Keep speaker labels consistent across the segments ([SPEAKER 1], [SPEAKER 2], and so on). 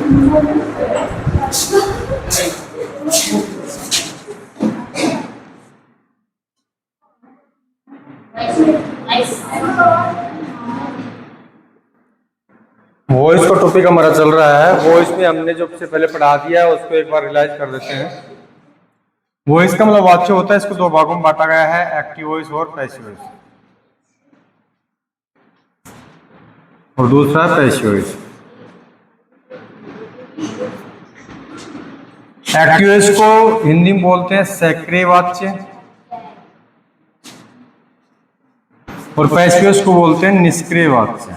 [SPEAKER 1] Voice का topic हमारा चल रहा है। वॉइस में हमने जो सबसे पहले पढ़ा दिया है उसको एक बार रियलाइज कर देते हैं। वॉइस का मतलब वाक्य होता है, इसको दो भागों में बांटा गया है, एक्टिव वॉइस और पैसिव वॉइस, और दूसरा पैसिव वॉइस। एक्टिव वॉइस को हिंदी में बोलते हैं सक्रिय वाच्य, और पैसिव वॉइस को बोलते हैं निष्क्रिय वाच्य।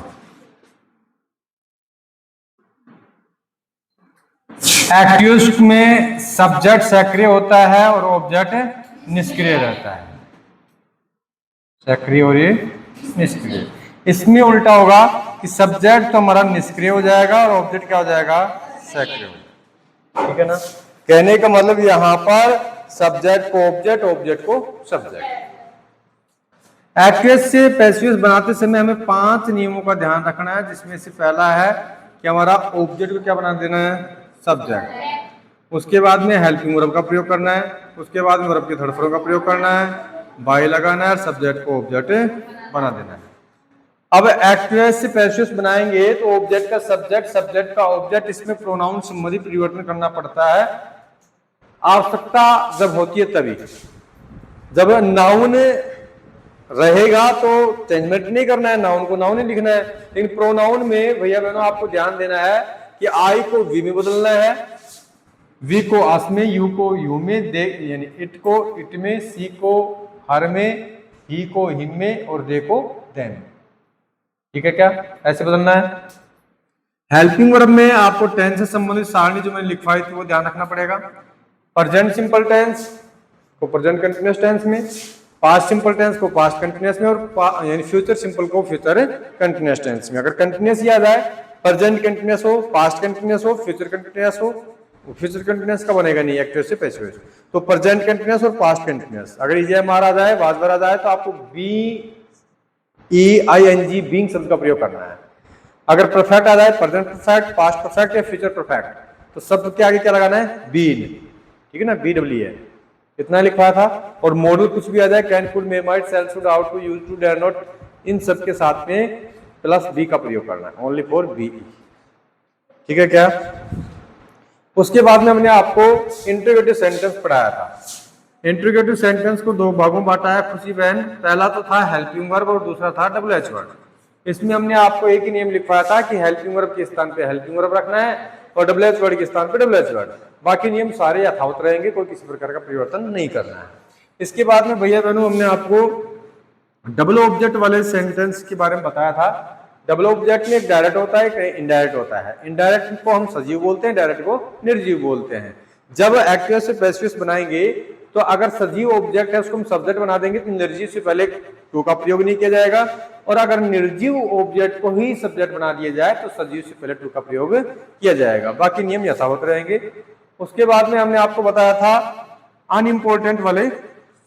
[SPEAKER 1] एक्टिव में सब्जेक्ट सक्रिय होता है और ऑब्जेक्ट निष्क्रिय रहता है, सक्रिय और ये निष्क्रिय। इसमें उल्टा होगा कि सब्जेक्ट तो हमारा निष्क्रिय हो जाएगा और ऑब्जेक्ट क्या हो जाएगा, सक्रिय। ठीक है ना। कहने का मतलब यहां पर सब्जेक्ट को ऑब्जेक्ट, ऑब्जेक्ट को सब्जेक्ट। एक्टिव से पैसिव बनाते समय हमें 5 नियमों का ध्यान रखना है, जिसमें से पहला है कि हमारा ऑब्जेक्ट को क्या बना देना है, सब्जेक्ट। उसके बाद में हेल्पिंग वर्ब का प्रयोग करना है, उसके बाद में वर्ब के थर्ड फॉर्म का प्रयोग करना है, बाय लगाना है, सब्जेक्ट को ऑब्जेक्ट बना देना है। अब एक्टिव से पैसिव बनाएंगे तो ऑब्जेक्ट का सब्जेक्ट, सब्जेक्ट का ऑब्जेक्ट, इसमें प्रोनाउन संबंधी परिवर्तन करना पड़ता है। आवश्यकता जब होती है तभी। जब नाउन रहेगा तो चेंजमेंट नहीं करना है, नाउन को नाउन ही लिखना है। लेकिन प्रोनाउन में भैया बहनों आपको ध्यान देना है कि आई को वी में बदलना है, वी को अस में, यू को यू में, दे यानी इट को इट में, सी को हर में, ही को हिम में, और दे को देम। ठीक है क्या, ऐसे बदलना है। हेल्पिंग वर्ब में आपको टेंस से संबंधित सारणी जो मैंने लिखवाई थी वो ध्यान रखना पड़ेगा। प्रेजेंट सिंपल टेंस को प्रेजेंट कंटिन्यूअस टेंस में, पास्ट सिंपल टेंस को पास्ट कंटिन्यूअस में, और यानी फ्यूचर सिंपल को फ्यूचर कंटिन्यूअस टेंस में। अगर कंटिन्यूअस याद आए, प्रेजेंट कंटिन्यूअस हो, पास्ट कंटिन्यूअस हो, फ्यूचर कंटिन्यूअस हो, फ्यूचर कंटिन्यूअस का बनेगा नहीं एक्टिव से पैसिव। तो प्रेजेंट कंटिन्यूअस और पास्ट कंटिन्यूअस। अगर ईजीएमआर आ जाए, वाज आ जाए, तो आपको BEING बीइंग शब्द का प्रयोग करना है। अगर परफेक्ट आ जाए, प्रेजेंट परफेक्ट, पास्ट परफेक्ट या फ्यूचर परफेक्ट, तो शब्द के आगे क्या लगाना है, बीन। ठीक है ना, BWE इतना लिखा था। और मॉडल कुछ भी आ जाए, can, could, may, might, shall, should, ought to, used to, dare not, इन सब के साथ में प्लस बी का प्रयोग करना है, ओनली फॉर BE। ठीक है क्या। उसके बाद में हमने आपको इंट्रोगेटिव सेंटेंस पढ़ाया था। इंट्रोगेटिव सेंटेंस को 2 भागों में बांटा है खुशी बहन। पहला तो था हेल्पिंग वर्ब और दूसरा था WH वर्ड। इसमें हमने आपको एक ही नियम लिखवाया था कि हेल्पिंग वर्ब के स्थान पे हेल्पिंग वर्ब रखना है और WH वर्ड के स्थान पे WH वर्ड। बाकी नियम सारे यथावत रहेंगे, कोई किसी प्रकार का परिवर्तन नहीं करना है। इसके बाद में भैया बहनों हमने आपको डबल ऑब्जेक्ट वाले सेंटेंस के बारे में बताया था। डबल ऑब्जेक्ट में एक डायरेक्ट होता है, एक इनडायरेक्ट होता है। इनडायरेक्ट को हम सजीव बोलते हैं, डायरेक्ट को निर्जीव बोलते हैं। जब एक्टिव से पैसिव बनाएंगे तो अगर सजीव ऑब्जेक्ट है उसको हम सब्जेक्ट बना देंगे तो निर्जीव से पहले टू का प्रयोग नहीं किया जाएगा, और अगर निर्जीव ऑब्जेक्ट को ही सब्जेक्ट बना दिया जाए तो सजीव से पहले टू का प्रयोग किया जाएगा। बाकी नियम यथावत रहेंगे। उसके बाद में हमने आपको बताया था अनइम्पोर्टेंट वाले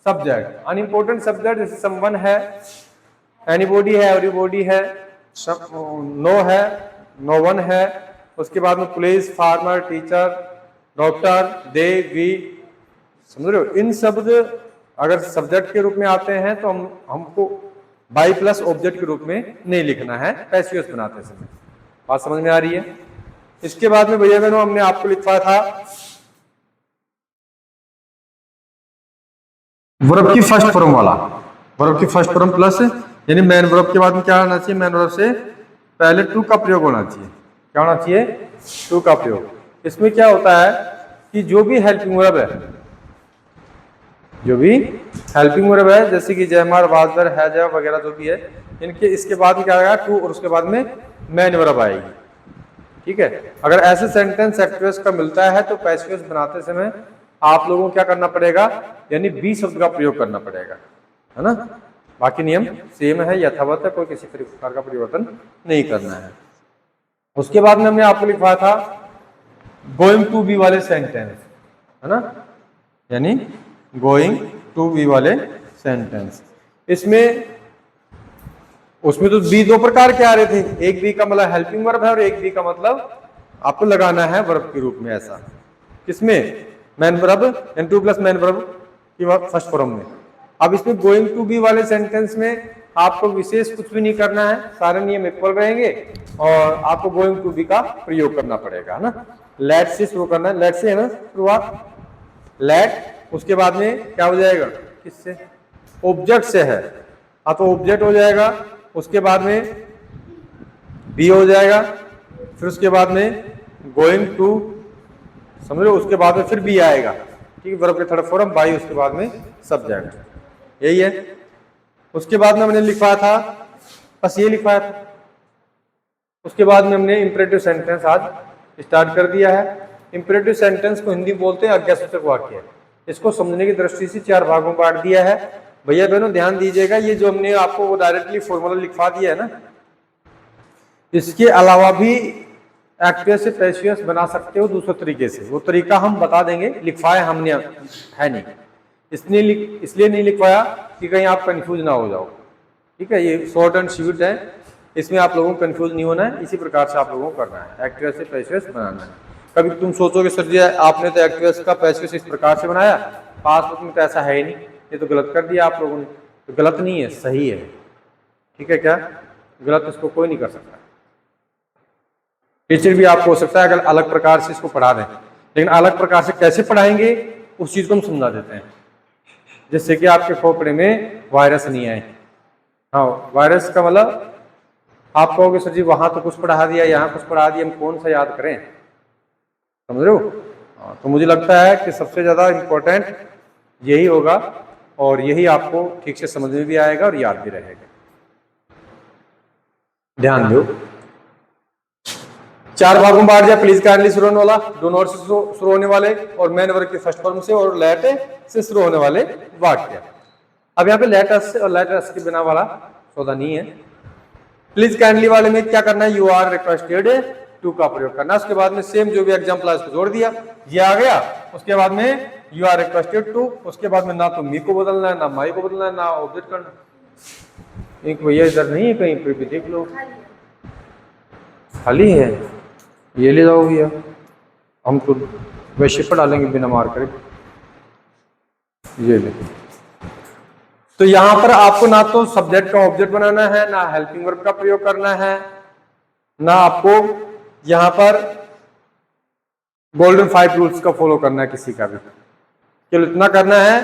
[SPEAKER 1] सब्जेक्ट। अनइम्पोर्टेंट सब्जेक्ट जैसे समवन है, एनीबॉडी है, एवरीबॉडी है, नो है, नो वन है। उसके बाद में police, farmer, teacher, doctor, they, we, समझ रहे हो। इन शब्द अगर सब्जेक्ट के रूप में आते हैं तो हमको बाई प्लस ऑब्जेक्ट के रूप में नहीं लिखना है पैसिव बनाते समय। बात समझ में आ रही है। इसके बाद में भैया बहनों हमने आपको लिखा था वर्ब की फर्स्ट फॉर्म वाला। वर्ब की फर्स्ट फॉर्म प्लस यानी मैन वर्ब के बाद में क्या होना चाहिए, मैन वर्ब से पहले टू का प्रयोग होना चाहिए। क्या होना चाहिए, टू का प्रयोग। इसमें क्या होता है कि जो भी हेल्पिंग वर्ब है, जो भी हेल्पिंग वर्ब है जैसे कि जयमार, वाजर, हैजा वगैरह जो भी है, इनके इसके बाद में क्या आएगा, टू, और उसके बाद में मैन वर्ब आएगी। ठीक है। अगर ऐसे सेंटेंस एक्टिव का मिलता है तो पैसिव बनाते समय आप लोगों को क्या करना पड़ेगा, यानी बी शब्द का प्रयोग करना पड़ेगा, है ना। बाकी नियम सेम है, यथावत है, कोई किसी प्रकार का परिवर्तन नहीं करना है। उसके बाद में हमने आपको लिखवाया था गोइंग टू बी वाले सेंटेंस, है ना, यानी गोइंग टू बी वाले सेंटेंस। इसमें उसमें तो बी 2 प्रकार के आ रहे थे। एक बी का मतलब हेल्पिंग वर्ब है और एक बी का मतलब आपको लगाना है वर्ब के रूप में ऐसा। किसमें? Man verb and two plus man verb की फर्स्ट फॉर्म में। अब इसमें गोइंग टू बी वाले सेंटेंस में आपको विशेष कुछ भी नहीं करना है, सारे नियम इक्वल रहेंगे और आपको गोइंग टू बी का प्रयोग करना पड़ेगा ना। लेट से शुरू करना है, लेट से है ना शुरुआत, लेट उसके बाद में क्या हो जाएगा? किससे? ऑब्जेक्ट से है, हाँ तो ऑब्जेक्ट हो जाएगा, उसके बाद में बी हो जाएगा, फिर उसके बाद में गोइंग टू, समझ लो, उसके बाद में फिर बी आएगा, ठीक है, वर्ब के थर्ड फॉर्म बाई, उसके बाद में सब्जेक्ट, यही है। उसके बाद में हमने लिखवाया था, बस ये लिखवाया था। उसके बाद में हमने इंपरेटिव सेंटेंस आज स्टार्ट कर दिया है। इंपरेटिव सेंटेंस को हिंदी बोलते हैं आज्ञासूचक वाक्य। इसको समझने की दृष्टि से 4 भागों में बांट दिया है। भैया बहनों ध्यान दीजिएगा, ये जो हमने आपको वो डायरेक्टली फॉर्मूला लिखवा दिया है ना, इसके अलावा भी एक्टिव से पैसिव्स बना सकते हो दूसरे तरीके से, वो तरीका हम बता देंगे, लिखवाया हमने है नहीं, इसलिए नहीं लिखवाया कि कहीं आप कंफ्यूज ना हो जाओ, ठीक है। ये शॉर्ट एंड स्वीट है, इसमें आप लोगों को कंफ्यूज नहीं होना है, इसी प्रकार से आप लोगों को करना है, एक्टिव से पैसिव्स बनाना है। कभी तुम सोचोगे सर जी आपने तो एक्टिव का पैसिव्स इस प्रकार से बनाया, पास बुक में तो ऐसा है ही नहीं, ये तो गलत कर दिया आप लोगों ने। तो गलत नहीं है, सही है, ठीक है, क्या गलत इसको कोई नहीं कर सकता। टीचर भी आपको हो सकता है अगर अलग प्रकार से इसको पढ़ा दें, लेकिन अलग प्रकार से कैसे पढ़ाएंगे उस चीज को हम समझा देते हैं, जिससे कि आपके खोपड़े में वायरस नहीं आए। हाँ, वायरस का मतलब आप कहोगे सर जी वहां तो कुछ पढ़ा दिया, यहाँ कुछ पढ़ा दिया, हम कौन सा याद करें, समझ रहे हो। तो मुझे लगता है कि सबसे ज्यादा इम्पोर्टेंट यही होगा और यही आपको ठीक से समझ में भी आएगा और याद भी रहेगा। ध्यान दो, 4 भागों में बांट दिया, प्लीज काइंडली शुरू होने वाला, डू नॉट से शुरू होने वाले और मैन वर्ग के फर्स्ट फॉर्म से और लेट से शुरू होने वाले वाक्य। अब यहाँ पे लेट अस और लेट अस के बिना वाला सौदा नहीं है। प्लीज काइंडली वाले में क्या करना है? यू आर रिक्वेस्टेड टू का प्रयोग करना, उसके बाद में सेम जो भी एग्जाम्पल है उसको जोड़ दिया, ये आ गया। उसके बाद में यू आर रिक्वेस्टेड टू, उसके बाद में ना तो मी को बदलना है, ना माई को बदलना है, ना ऑब्जेक्ट करना। एक भैया इधर नहीं है कहीं पर भी देख लो, खाली है, ये ले जाओ भैया, हम तो वैसे पर डालेंगे बिना मार करे, ये ले। तो यहां पर आपको ना तो सब्जेक्ट का ऑब्जेक्ट बनाना है, ना हेल्पिंग वर्ब का प्रयोग करना है, ना आपको यहां पर गोल्डन 5 रूल्स का फॉलो करना है किसी का भी। केवल इतना करना है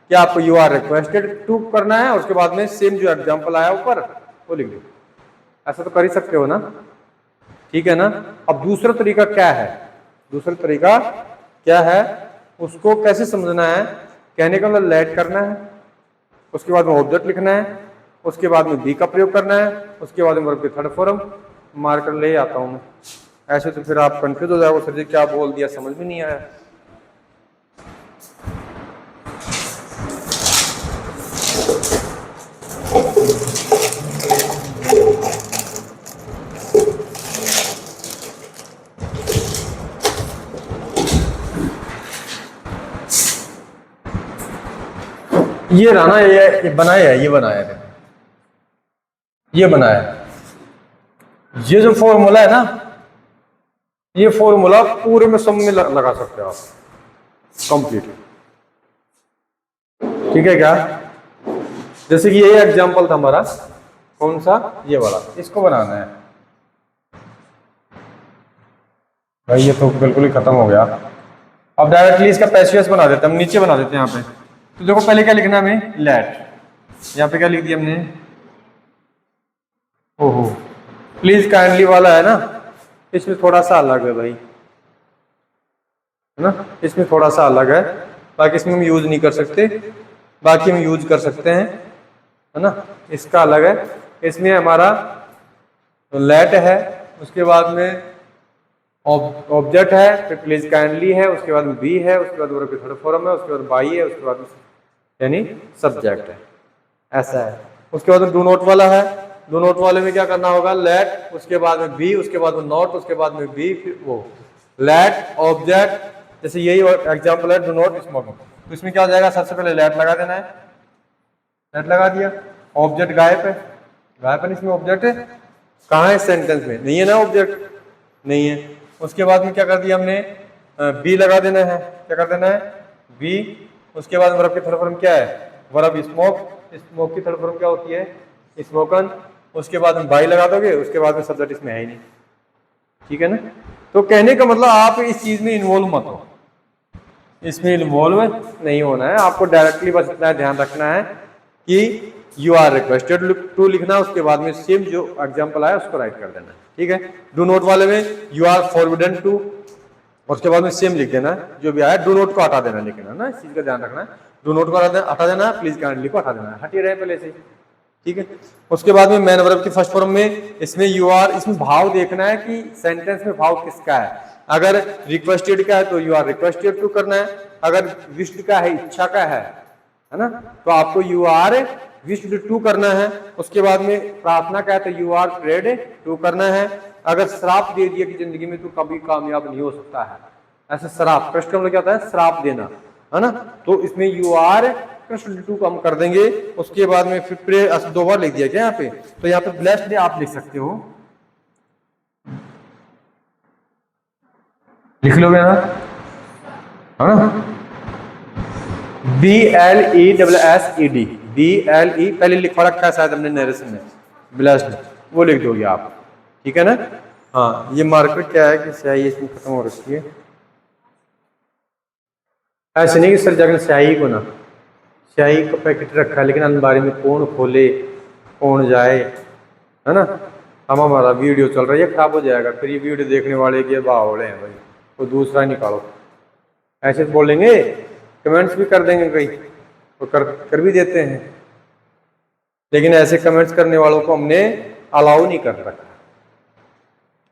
[SPEAKER 1] कि आपको यू आर रिक्वेस्टेड टू करना है, उसके बाद में सेम जो एग्जाम्पल आया ऊपर वो लिख दो। ऐसा तो कर ही सकते हो ना, ठीक है ना। अब दूसरा तरीका क्या है? दूसरा तरीका क्या है उसको कैसे समझना है? कहने का मतलब लेट करना है, उसके बाद में ऑब्जेक्ट लिखना है, उसके बाद में बी का प्रयोग करना है, उसके बाद में वर्ब के थर्ड फॉर्म मार्कर ले आता हूं मैं। ऐसे तो फिर आप कंफ्यूज हो जाओगे, सर जी क्या बोल दिया, समझ में नहीं आया। ये रहा ना, ये बनाया है, ये बनाया है, ये बनाया है। ये जो फॉर्मूला है ना, ये फॉर्मूला पूरे में सब में लगा सकते हो आप, कंप्लीट, ठीक है क्या। जैसे कि ये एग्जांपल था हमारा, कौन सा? ये वाला, इसको बनाना है भाई, ये तो बिल्कुल ही खत्म हो गया। अब डायरेक्टली इसका पैसिव्स बना देते हैं, हम नीचे बना देते हैं यहाँ पे। तो देखो पहले क्या लिखना है हमें? लेट, यहाँ पे क्या लिख दिया हमने? ओहो, प्लीज काइंडली वाला है ना, इसमें थोड़ा सा अलग है भाई, है ना, इसमें थोड़ा सा अलग है, बाकी इसमें हम यूज नहीं कर सकते, बाकी हम यूज कर सकते हैं, है ना। इसका अलग है, इसमें हमारा लेट है, उसके बाद में ऑब्जेक्ट है, फिर प्लीज काइंडली है, उसके बाद में बी है, उसके बाद वर्ब के थर्ड फॉर्म है, उसके बाद बाई है, उसके बाद यानी सब्जेक्ट है, ऐसा है। उसके बाद में डू नॉट वाला है, डू नॉट वाले में क्या करना होगा? लेट, उसके बाद में बी, उसके बाद में नॉट, उसके बाद में बी, फिर वो लेट ऑब्जेक्ट। जैसे यही एग्जांपल है डू नॉट स्मोकिंग, तो इसमें क्या हो जाएगा? सबसे पहले लेट लगा देना है, लेट लगा दिया, ऑब्जेक्ट गायब है, गायब है, इसमें ऑब्जेक्ट है कहाँ है? सेंटेंस में नहीं है ना ऑब्जेक्ट, नहीं है। उसके बाद में क्या कर दिया हमने, बी लगा देना है। क्या कर देना है, बी। उसके बाद वर्ब की थर्ड फॉर्म क्या है, वर्ब स्मोक। स्मोक की थर्ड फॉर्म क्या होती है, स्मोकन। उसके बाद में बाई लगा दोगे, उसके बाद में सब्जेक्ट इसमें है ही नहीं। ठीक है ना। तो कहने का मतलब आप इस चीज में इन्वॉल्व मत हो, इसमें इन्वॉल्व नहीं होना है आपको। डायरेक्टली बस इतना ध्यान रखना है कि यू आर रिक्वेस्टेड टू लिखना, उसके बाद में सेम जो एग्जाम्पल आया उसको राइट कर देना। ठीक है। डू नोट वाले में यू आर फॉरबिडन टू, उसके बाद में सेम लिख देना जो भी आया। डू नोट को हटा देना, लिखना ना, इस चीज का ध्यान रखना है। डू नोट को हटा देना, प्लीज काइंडली को हटा देना, हटिए रहे पहले से। ठीक है। उसके बाद में मैन वर्ब की फर्स्ट फॉर्म में इसमें यू आर, इसमें भाव देखना है कि सेंटेंस में भाव किसका है। अगर रिक्वेस्टेड का है तो यू आर रिक्वेस्टेड टू करना है, अगर विश्ड का है, इच्छा का है ना, तो आपको यू आर विश्ड टू करना है। उसके बाद में प्रार्थना का है तो यू आर प्रेड टू करना है। अगर श्राप दे दिया कि जिंदगी में तू कभी कामयाब नहीं हो सकता है, ऐसे श्राप, कृष्ण का मतलब क्या होता है, श्राप देना, है ना, तो इसमें यू आर कृष्ण टू को हम कर देंगे। उसके बाद में फिर प्रे 2 बार लिख दिया क्या यहाँ पे, तो यहाँ पे ब्लेस्ड आप लिख सकते हो, लिख लोगे ना, है ना। BLESSED, BLE पहले लिखवा रखा है शायद हमने नरेशन में, ब्लेस्ड, वो लिख दोगे आप। ठीक है ना। हाँ, ये मार्कर क्या है कि स्याही इसमें खत्म हो रखी है। ऐसे नहीं कि सर जाकर स्याही को ना, स्याही का पैकेट रखा है लेकिन अलमारी में कौन खोले कौन जाए, है ना। हम हमारा वीडियो चल रहा है, खराब हो जाएगा, फिर ये वीडियो देखने वाले के बावड़े हैं भाई, तो दूसरा निकालो। ऐसे बोलेंगे, कमेंट्स भी कर देंगे कई, तो कर भी देते हैं, लेकिन ऐसे कमेंट्स करने वालों को हमने अलाउ नहीं कर रखा,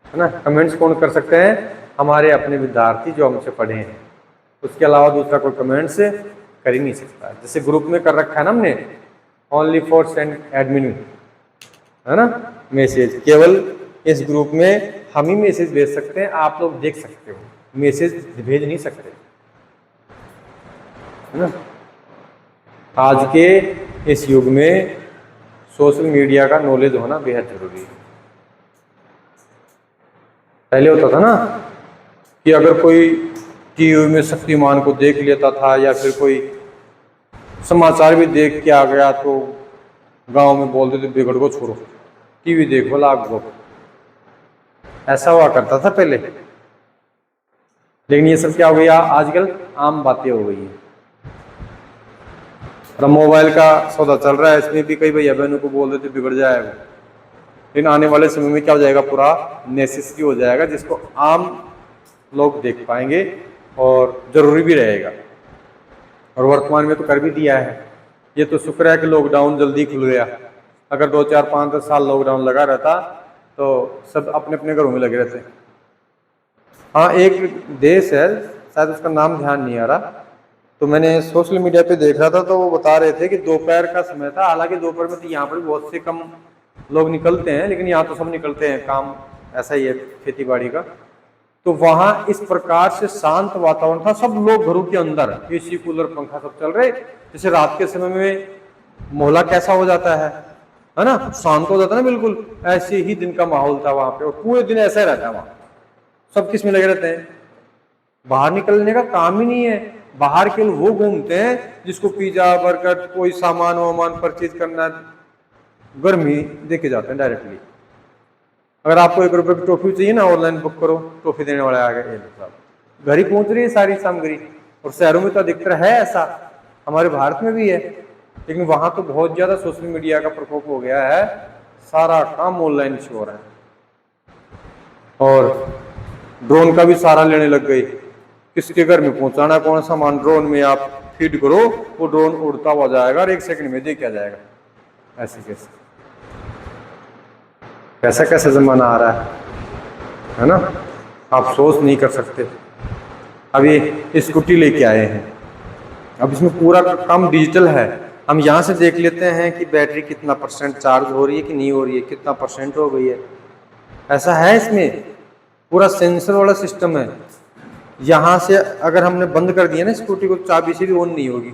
[SPEAKER 1] है ना। कमेंट्स कौन कर सकते हैं, हमारे अपने विद्यार्थी जो हमसे पढ़े हैं, उसके अलावा दूसरा कोई कमेंट्स कर ही नहीं सकता। जैसे ग्रुप में कर रखा है ना हमने, ओनली फॉर सेंड एडमिन, है ना, मैसेज, केवल इस ग्रुप में हम ही मैसेज भेज सकते हैं, आप लोग देख सकते हो, मैसेज भेज नहीं सकते, है ना। आज के इस युग में सोशल मीडिया का नॉलेज होना बेहद जरूरी है। पहले होता था ना कि अगर कोई टीवी में शक्तिमान को देख लेता था या फिर कोई समाचार भी देख के आ गया तो गांव में बोलते थे बिगड़ को छोड़ो, टीवी देखो लाग गो, ऐसा हुआ करता था पहले। लेकिन ये सब क्या हो गया, आजकल आम बातें हो गई हैं। मोबाइल का सौदा चल रहा है, इसमें भी कई भैया बहनों को बोल देते बिगड़ जाएगा, लेकिन आने वाले समय में क्या हो जाएगा, पूरा नेसेसरी हो जाएगा, जिसको आम लोग देख पाएंगे और जरूरी भी रहेगा। और वर्तमान में तो कर भी दिया है। ये तो शुक्र है कि लॉकडाउन जल्दी खुल गया, अगर 2, 4, 5, 10 साल लॉकडाउन लगा रहता तो सब अपने अपने घरों में लगे रहते। हाँ, एक देश है, शायद उसका नाम ध्यान नहीं आ रहा, तो मैंने सोशल मीडिया पे देख रहा था, तो वो बता रहे थे कि दोपहर का समय था, हालांकि दोपहर में तो यहाँ पर बहुत से कम लोग निकलते हैं, लेकिन यहाँ तो सब निकलते हैं, काम ऐसा ही है खेती बाड़ी का। तो वहां इस प्रकार से शांत वातावरण था, सब लोग घरों के अंदर, एसी कूलर पंखा सब चल रहे, जैसे रात के समय में मोहल्ला कैसा हो जाता है ना, शांत हो जाता है ना बिल्कुल, ऐसे ही दिन का माहौल था वहां पे, और पूरे दिन ऐसा ही रहता है वहां, सब किस में लगे रहते हैं, बाहर निकलने का काम ही नहीं है। बाहर केवल वो घूमते हैं जिसको पिज्जा बर्गर कोई सामान वामान परचेज करना, गर्मी देखे जाते हैं डायरेक्टली। अगर आपको 1 रुपए की टॉफी चाहिए ना, ऑनलाइन बुक करो, टॉफी देने वाले आ गए, घर ही पहुंच रही है सारी सामग्री। और शहरों में तो अधिकतर है ऐसा, हमारे भारत में भी है, लेकिन वहां तो बहुत ज्यादा सोशल मीडिया का प्रकोप हो गया है, सारा काम ऑनलाइन से हो रहा है। और ड्रोन का भी सहारा लेने लग गई, किसके घर में पहुंचाना कौन सा सामान, ड्रोन में आप फीड करो, वो ड्रोन उड़ता हुआ जाएगा और 1 सेकंड में दे के आ जाएगा। ऐसे कैसे, कैसा कैसा जमाना आ रहा है ना, आप सोच नहीं कर सकते। अब ये स्कूटी लेके आए हैं, अब इसमें पूरा काम डिजिटल है, हम यहाँ से देख लेते हैं कि बैटरी कितना % चार्ज हो रही है कि नहीं हो रही है, कितना % हो गई है, ऐसा है। इसमें पूरा सेंसर वाला सिस्टम है। यहाँ से अगर हमने बंद कर दिया ना स्कूटी को, चाबी से भी ऑन नहीं होगी,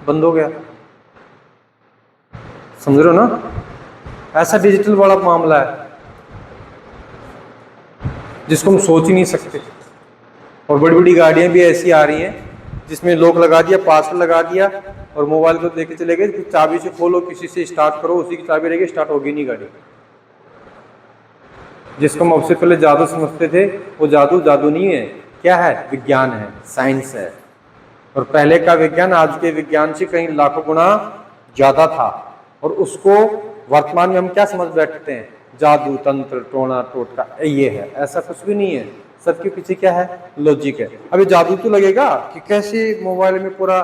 [SPEAKER 1] बंद हो गया, समझ रहे हो ना, ऐसा डिजिटल वाला मामला है। जिसको हम सोच ही नहीं सकते। और बड़ी बड़ी गाड़ियां भी ऐसी आ रही हैं जिसमें लॉक लगा दिया, पासवर्ड लगा दिया और मोबाइल को लेके चले गए, चाबी से खोलो, किसी से स्टार्ट करो, उसी की चाबी रहेगी, स्टार्ट होगी नहीं गाड़ी। जिसको हम सबसे पहले जादू समझते थे, वो जादू जादू नहीं है, क्या है? विज्ञान है, साइंस है। और पहले का विज्ञान आज के विज्ञान से कहीं लाखों गुना ज्यादा था। और उसको वर्तमान में हम क्या समझ बैठते हैं? जादू, तंत्र, टोना टोटका, ये है। ऐसा कुछ भी नहीं है। सबके पीछे क्या है? लॉजिक है। अभी जादू तो लगेगा कि कैसे मोबाइल में पूरा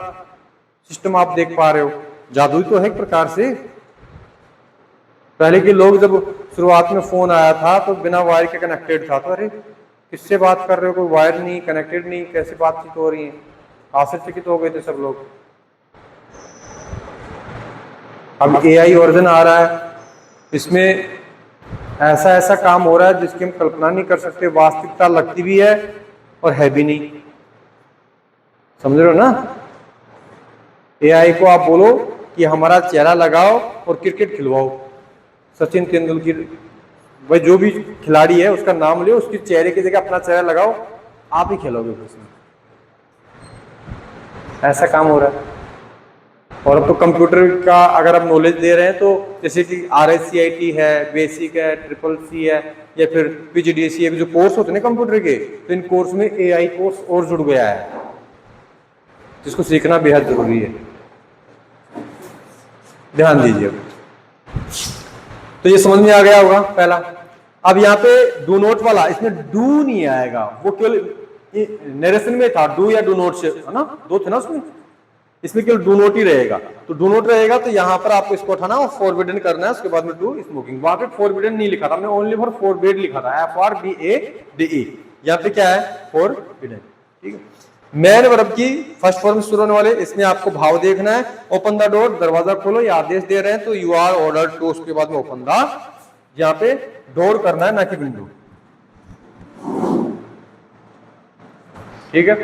[SPEAKER 1] सिस्टम आप देख पा रहे हो, जादू तो है एक प्रकार से। पहले के लोग जब शुरुआत में फोन आया था तो बिना वायर के कनेक्टेड था, तो अरे किससे बात कर रहे हो, कोई वायर नहीं, कनेक्टेड नहीं, कैसे बातचीत हो रही है? आश्चर्यचकित हो गए थे सब लोग। अब AI वर्जन आ रहा है, इसमें ऐसा ऐसा काम हो रहा है जिसकी हम कल्पना नहीं कर सकते, वास्तविकता लगती भी है और है भी नहीं। समझ रहे हो ना? AI को आप बोलो कि हमारा चेहरा लगाओ और क्रिकेट खिलवाओ, सचिन तेंदुलकर, भाई जो भी खिलाड़ी है उसका नाम लो, उसके चेहरे की जगह अपना चेहरा लगाओ, आप ही खेलोगे उसमें। ऐसा काम हो रहा है। और अब तो कंप्यूटर का अगर आप नॉलेज दे रहे हैं तो जैसे कि RSCIT है, बेसिक है, CCC है, या फिर PGDCA के जो कोर्स होते हैं ना कंप्यूटर के, तो इन कोर्स में AI कोर्स और जुड़ गया है, जिसको सीखना बेहद जरूरी है। ध्यान दीजिए। तो ये समझ में आ गया होगा पहला। अब यहाँ पे डू नोट वाला, इसमें डू नहीं आएगा, वो केवल नरेशन में था डू या डू नोट से, है ना, दो थे ना उसमें, इसमें केवल डू नोट ही रहेगा। तो डू नोट रहेगा तो यहाँ पर आपको इसको उठाना और फॉरबिडन करना है, उसके बाद में डू स्मोकिंग। वहां पे फॉरबिडन नहीं लिखा था, हमने ओनली फॉर फॉरबिड लिखा था, FORBADE। यहाँ पे क्या है? फॉरबिडन। ठीक है। मैन वर्ब की फर्स्ट फॉर्म शुरू होने वाले, इसमें आपको भाव देखना है। ओपन द डोर, दरवाजा खोलो, ये आदेश दे रहे हैं तो यू आर ऑर्डर टू, उसके बाद में ओपन द, यहाँ पे डोर करना है ना कि विंडो। ठीक है।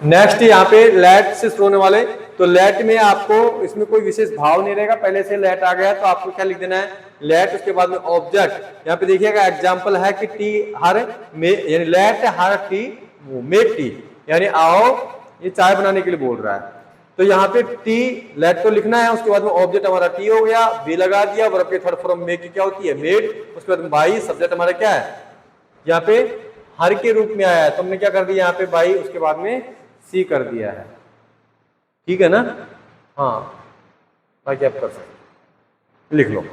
[SPEAKER 1] नेक्स्ट यहाँ पे लेट से शुरू होने वाले, तो लेट में आपको इसमें कोई विशेष भाव नहीं रहेगा, पहले से लेट आ गया तो आपको क्या लिख देना है? लेट, उसके बाद में ऑब्जेक्ट। यहाँ पे देखिएगा एग्जांपल है कि टी हर में, यानी let her T make tea, यानी आओ, ये चाय बनाने के लिए बोल रहा है। तो यहाँ पे टी लेट तो लिखना है, उसके बाद में ऑब्जेक्ट हमारा टी हो गया, बी लगा दिया, वर्ब के थर्ड फॉर्म मेक की क्या होती है? मेड। उसके बाद बाई, सब्जेक्ट हमारा क्या है? यहाँ पे हर के रूप में आया है, तो हमने क्या कर दिया यहाँ पे? बाई, उसके बाद में सी कर दिया है। ठीक है ना? हाँ, बाकी आप कर सकते, लिख लो।